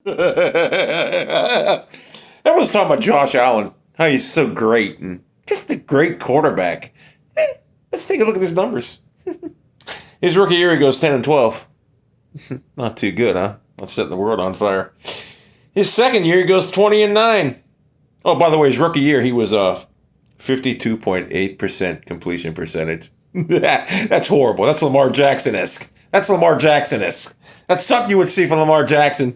Everyone's talking about Josh Allen, how he's so great and just a great quarterback. Let's take a look at his numbers. His rookie year, he goes 10-12. Not too good, huh? Not setting the world on fire. His second year, he goes 20-9. Oh, by the way, his rookie year, he was 52.8% completion percentage. That's horrible. That's Lamar Jackson-esque. That's something you would see from Lamar Jackson.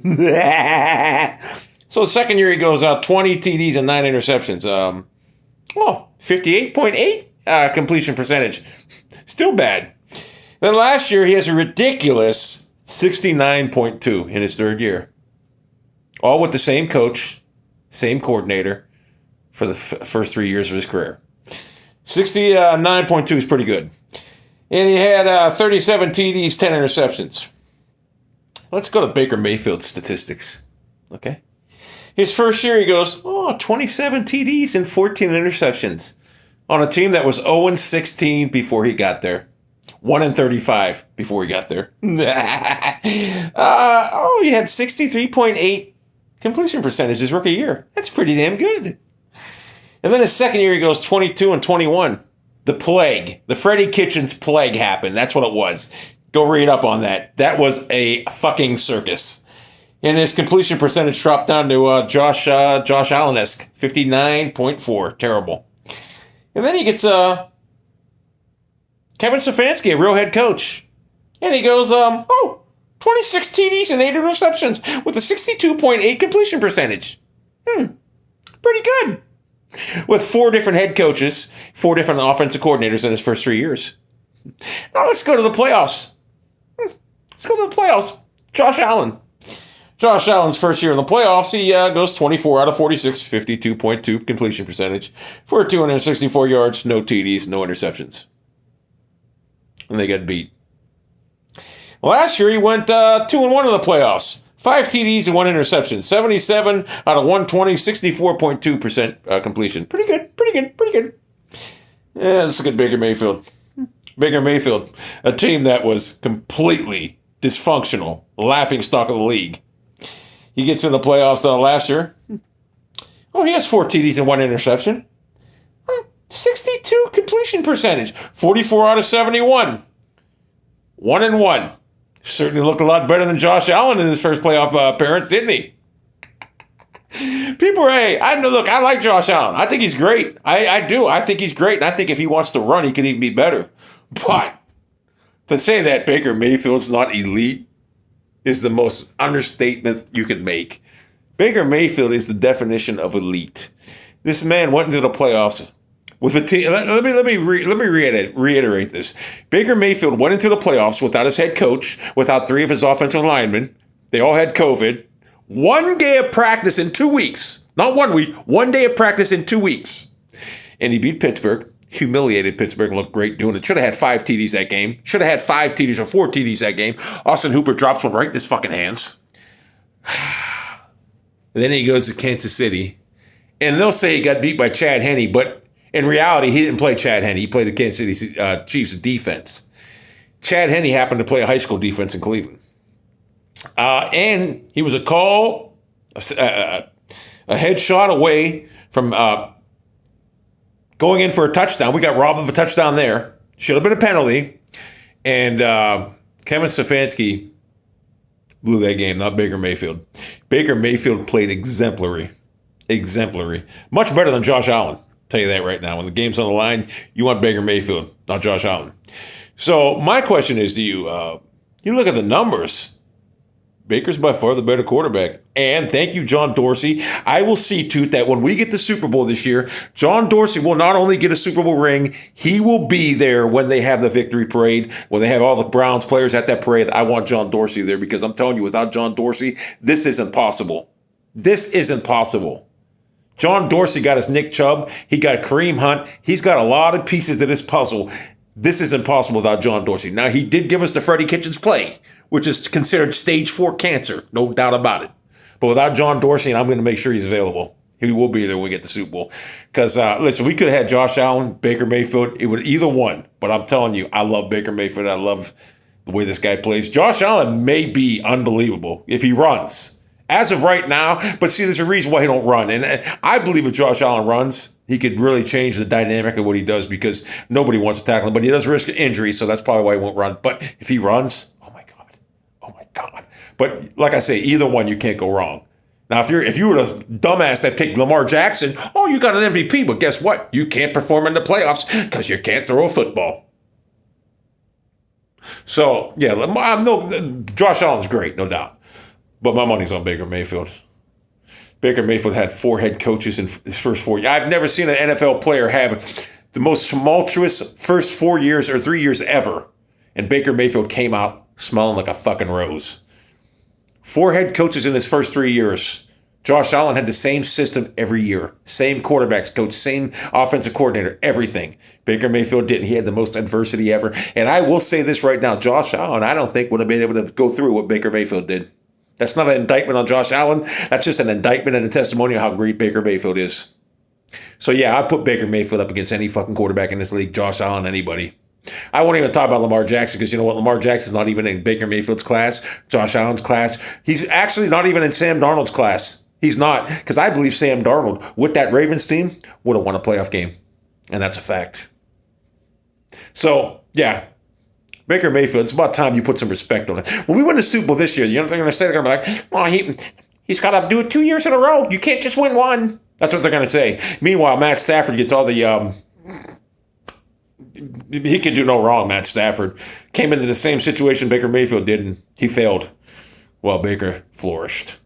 So the second year, he goes 20 TDs and 9 interceptions. 58.8 completion percentage. Still bad. Then last year, he has a ridiculous 69.2 in his third year. All with the same coach, same coordinator for the first 3 years of his career. 69.2 is pretty good. And he had 37 TDs, 10 interceptions. Let's go to Baker Mayfield's statistics. Okay. His first year, he goes, 27 TDs and 14 interceptions on a team that was 0-16 before he got there. 1-35 before he got there. He had 63.8 completion percentage his rookie year. That's pretty damn good. And then his second year, he goes 22-21. The plague, the Freddie Kitchens plague happened. That's what it was. Go read up on that. That was a fucking circus. And his completion percentage dropped down to Josh Allen-esque, 59.4. Terrible. And then he gets Kevin Stefanski, a real head coach. And he goes, 26 TDs and 8 interceptions with a 62.8 completion percentage. Pretty good. With 4 different head coaches, 4 different offensive coordinators in his first 3 years. Now let's go to the playoffs. Josh Allen. Josh Allen's first year in the playoffs, he goes 24 out of 46, 52.2 completion percentage for 264 yards, no TDs, no interceptions. And they got beat. Last year, he went 2-1 in the playoffs. 5 TDs and 1 interception. 77 out of 120, 64.2% completion. Pretty good. Yeah, let's look at Baker Mayfield. Baker Mayfield, a team that was completely dysfunctional, laughingstock of the league. He gets in the playoffs last year. He has 4 TDs and 1 interception. 62 completion percentage. 44 out of 71. 1-1. Certainly looked a lot better than Josh Allen in his first playoff appearance, didn't he? People, I like Josh Allen. I think he's great. I do. I think he's great. And I think if he wants to run, he could even be better. But to say that Baker Mayfield's not elite is the most understatement you could make. Baker Mayfield is the definition of elite. This man went into the playoffs with a team. Let me reiterate this. Baker Mayfield went into the playoffs without his head coach, without 3 of his offensive linemen. They all had COVID. 1 day of practice in 2 weeks. Not 1 week. 1 day of practice in 2 weeks. And he beat Pittsburgh. Humiliated Pittsburgh and looked great doing it. Should have had 5 TDs that game. Should have had 5 TDs or 4 TDs that game. Austin Hooper drops one right in his fucking hands. And then he goes to Kansas City. And they'll say he got beat by Chad Henne, but in reality, he didn't play Chad Henne. He played the Kansas City Chiefs defense. Chad Henne happened to play a high school defense in Cleveland. And he was a headshot away from going in for a touchdown. We got robbed of a touchdown there. Should have been a penalty. And Kevin Stefanski blew that game, not Baker Mayfield. Baker Mayfield played exemplary. Much better than Josh Allen. I'll tell you that right now. When the game's on the line, you want Baker Mayfield, not Josh Allen. So my question is to you, you look at the numbers. Baker's by far the better quarterback. And thank you, John Dorsey. I will see to it that when we get the Super Bowl this year, John Dorsey will not only get a Super Bowl ring, he will be there when they have the victory parade, when they have all the Browns players at that parade. I want John Dorsey there because I'm telling you, without John Dorsey, this isn't possible. John Dorsey got his Nick Chubb. He got Kareem Hunt. He's got a lot of pieces to this puzzle. This isn't possible without John Dorsey. Now, he did give us the Freddie Kitchens plague, which is considered stage 4 cancer, no doubt about it. But without John Dorsey, and I'm going to make sure he's available, he will be there when we get the Super Bowl. Because, listen, we could have had Josh Allen, Baker Mayfield. It would either one. But I'm telling you, I love Baker Mayfield. I love the way this guy plays. Josh Allen may be unbelievable if he runs. As of right now, but see, there's a reason why he don't run. And I believe if Josh Allen runs, he could really change the dynamic of what he does because nobody wants to tackle him. But he does risk injury, so that's probably why he won't run. But if he runs, oh my God. Oh my God. But like I say, either one, you can't go wrong. Now, if you were the dumbass that picked Lamar Jackson, oh, you got an MVP. But guess what? You can't perform in the playoffs because you can't throw a football. So, yeah, Josh Allen's great, no doubt. But my money's on Baker Mayfield. Baker Mayfield had 4 head coaches in his first 4 years. I've never seen an NFL player have the most tumultuous first 4 years or 3 years ever. And Baker Mayfield came out smelling like a fucking rose. 4 head coaches in his first 3 years. Josh Allen had the same system every year. Same quarterbacks coach, same offensive coordinator, everything. Baker Mayfield didn't. He had the most adversity ever. And I will say this right now. Josh Allen, I don't think would have been able to go through what Baker Mayfield did. That's not an indictment on Josh Allen. That's just an indictment and a testimony of how great Baker Mayfield is. So, yeah, I'd put Baker Mayfield up against any fucking quarterback in this league. Josh Allen, anybody. I won't even talk about Lamar Jackson because you know what? Lamar Jackson's not even in Baker Mayfield's class, Josh Allen's class. He's actually not even in Sam Darnold's class. He's not, because I believe Sam Darnold, with that Ravens team, would have won a playoff game. And that's a fact. So, yeah. Baker Mayfield, it's about time you put some respect on it. When we win the Super Bowl this year, you know what they're going to say? They're going to be like, well, he's got to do it 2 years in a row. You can't just win one. That's what they're going to say. Meanwhile, Matt Stafford gets all the... he could do no wrong, Matt Stafford. Came into the same situation Baker Mayfield did, and he failed. Well, Baker flourished.